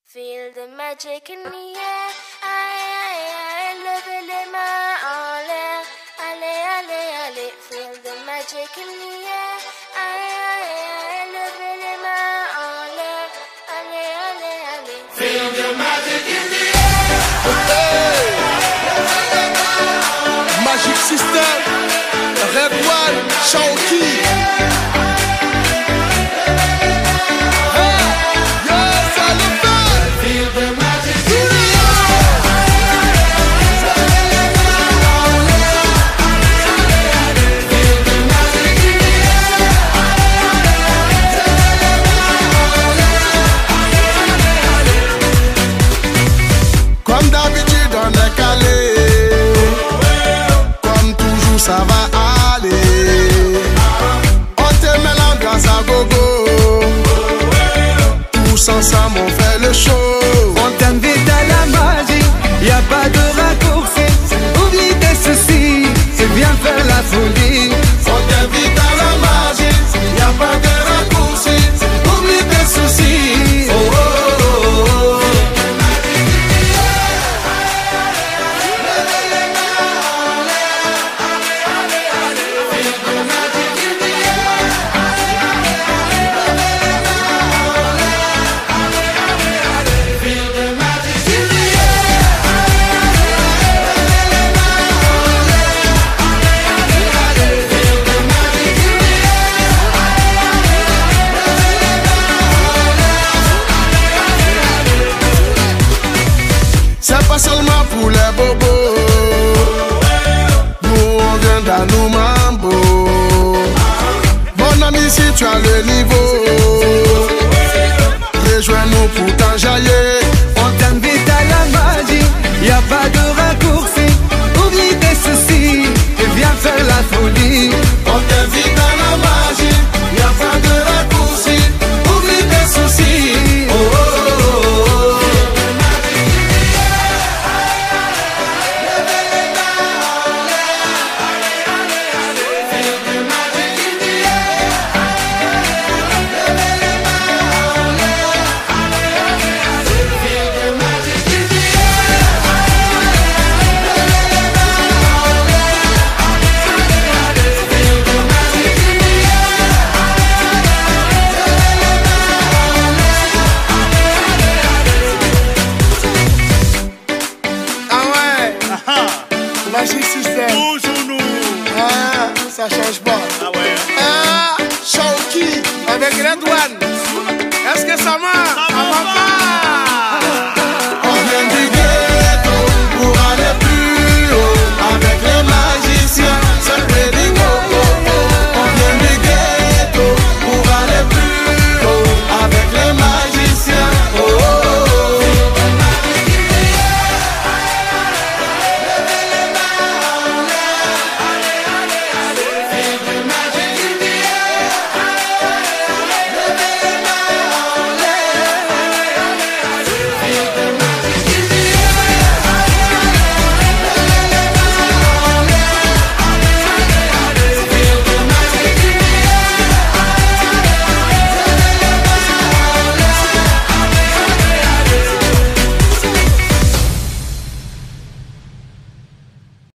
Feel the magic in the air, aïe aïe aïe, levez les mains en l'air, allez allez allez. Feel the magic in the air, aïe aïe aïe, levez les mains en l'air, allez allez allez. Feel the magic in the air. Magic System, Red One, Shaoki. Comme d'habitude on est calé, comme toujours ça va aller. On te met l'ambiance à gogo, tous ensemble on fait le show. On t'invite à la magie, y a pas de raccourci. Oublie tes soucis, c'est bien faire la folie. On t'invite à la magie, y a pas de raccourci. Oublie tes soucis. Oh, oh, oh, oh. C'est pas seulement pour les bobos, nous on vient dans nos mambo. Mon ami, si tu as le niveau, rejoins-nous pour t'enjailler. On t'invite à la magie, y a pas de raccourci. Oublie tes soucis et viens faire la folie. On t'invite à la magie, y a pas de raccourci. Oublie tes soucis. Oh, oh, oh, oh. Magic System. Toujours nous. Ah, ça change pas. Ah ouais. Ah, Shaoki avec Red One. Est-ce que ça marche?